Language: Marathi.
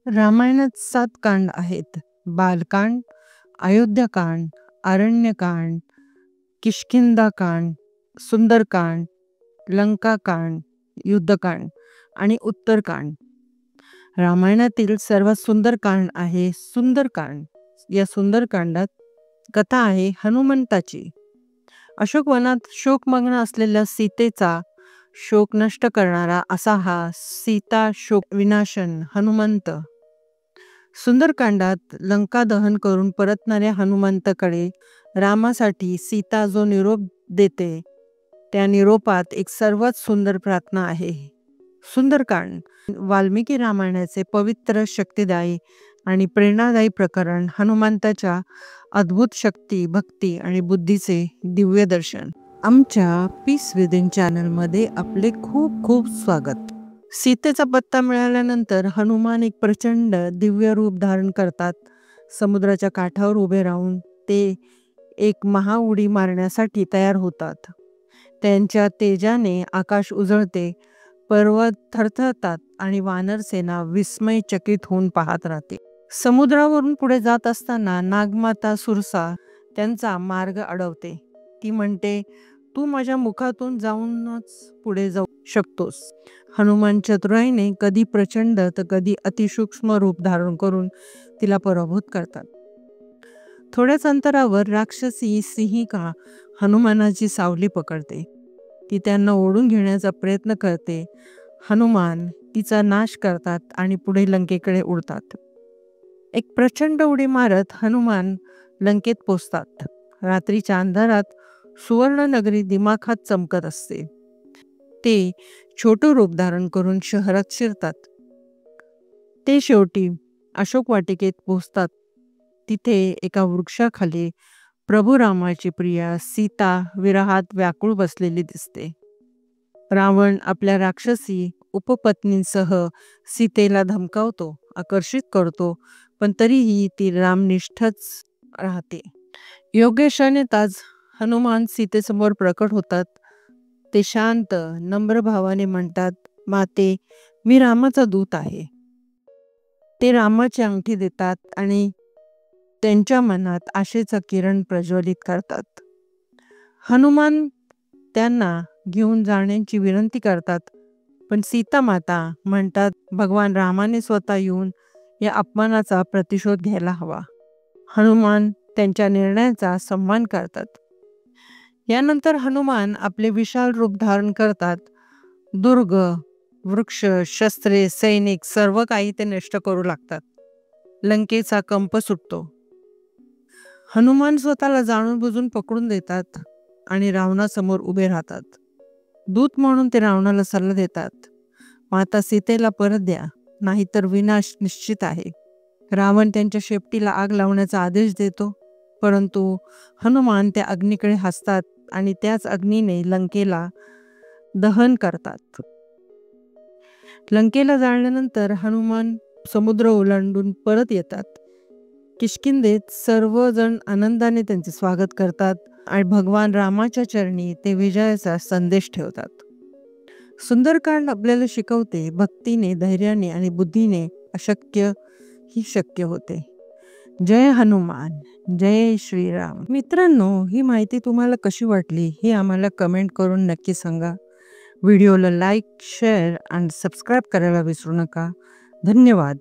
रामायणात 7 कांड आहेत. बालकांड, अयोध्याकांड, अरण्यकांड, किष्किंधाकांड, सुंदरकांड, लंकाकांड, युद्धकांड आणि उत्तरकांड. रामायणातील सर्वात सुंदर कांड आहे सुंदरकांड. या सुंदरकांडात कथा आहे हनुमंताची. अशोकवनात शोकमग्न असलेल्या सीतेचा शोक नष्ट करणारा असा हा सीता शोक विनाशन हनुमंत. सुंदरकांडात लंका दहन करून परतणाऱ्या हनुमंताकडे रामासाठी सीता जो निरोप देते त्या निरोपात एक सर्वात सुंदर प्रार्थना आहे. सुंदरकांड वाल्मिकी रामायणाचे पवित्र, शक्तिदायी आणि प्रेरणादायी प्रकरण. हनुमंताच्या अद्भुत शक्ती, भक्ती आणि बुद्धीचे दिव्य दर्शन. आमच्या पीस विदिन चॅनलमध्ये आपले खूप खूप स्वागत. सीतेचा पत्ता मिळाल्यानंतर हनुमान एक प्रचंड दिव्य रूप धारण करतात. समुद्राच्या काठावर उभे राहून ते एक महाउडी मारण्यासाठी तयार होतात. त्यांच्या तेजाने आकाश उजळते, पर्वत थरथरतात आणि वानर सेना विस्मयचकित होऊन पाहत राहते. समुद्रावरून पुढे जात असताना नागमाता सुरसा त्यांचा मार्ग अडवते. ती म्हणते, तू माझ्या मुखातून जाऊनच पुढे जाऊ शकतोस. हनुमान चतुराईने कधी प्रचंड तर कधी अतिसूक्ष्म रूप धारण करून तिला पराभूत करतात. थोड्याच अंतरावर राक्षसी सिंहिका हनुमानाची सावली पकडते. ती त्यांना ओढून घेण्याचा प्रयत्न करते. हनुमान तिचा नाश करतात आणि पुढे लंकेकडे उडतात. एक प्रचंड उडी मारत हनुमान लंकेत पोचतात. रात्रीच्या अंधारात सुवर्णनगरी दिमाखात चमकत असते. ते छोटं रूप धारण करून शहरात शिरतात. ते शेवटी अशोक वाटिकेत पोचतात. तिथे एका वृक्षाखाली प्रभू रामाची प्रिया सीता विरहात व्याकुळ बसलेली दिसते. रावण आपल्या राक्षसी उपपत्नींसह सीतेला धमकावतो, आकर्षित करतो, पण तरीही ती रामनिष्ठच राहते. योगेशाने ताज हनुमान सीतेसमोर प्रकट होतात. ते शांत, नम्र भावाने म्हणतात, माते, मी रामाचा दूत आहे. ते रामाची अंगठी देतात आणि त्यांच्या मनात आशेचा किरण प्रज्वलित करतात. हनुमान त्यांना घेऊन जाण्याची विनंती करतात, पण सीता माता म्हणतात, भगवान रामाने स्वतः येऊन या अपमानाचा प्रतिशोध घ्यायला हवा. हनुमान त्यांच्या निर्णयाचा सन्मान करतात. यानंतर हनुमान आपले विशाल रूप धारण करतात. दुर्ग, वृक्ष, शस्त्रे, सैनिक सर्व काही ते नष्ट करू लागतात. लंकेचा कंप सुटतो. हनुमान स्वतःला जाणून बुजून पकडून देतात आणि रावणासमोर उभे राहतात. दूत म्हणून ते रावणाला सल्ला देतात, माता सीतेला परत द्या, नाहीतर विनाश निश्चित आहे. रावण त्यांच्या शेपटीला आग लावण्याचा आदेश देतो, परंतु हनुमान त्या अग्नीकडे हसतात आणि त्याच अग्नीने लंकेला दहन करतात. लंकेला जाळल्यानंतर हनुमान समुद्र ओलांडून परत येतात. किष्किंधेत सर्वजण आनंदाने त्यांचे स्वागत करतात आणि भगवान रामाच्या चरणी ते विजयाचा संदेश ठेवतात. सुंदरकांड आपल्याला शिकवते, भक्तीने, धैर्याने आणि बुद्धीने अशक्य ही शक्य होते. जय हनुमान, जय श्रीराम. मित्रांनो, ही माहिती तुम्हाला कशी वाटली हे आम्हाला कमेंट करून नक्की सांगा. व्हिडिओला लाईक, शेअर आणि सबस्क्राईब करायला विसरू नका. धन्यवाद.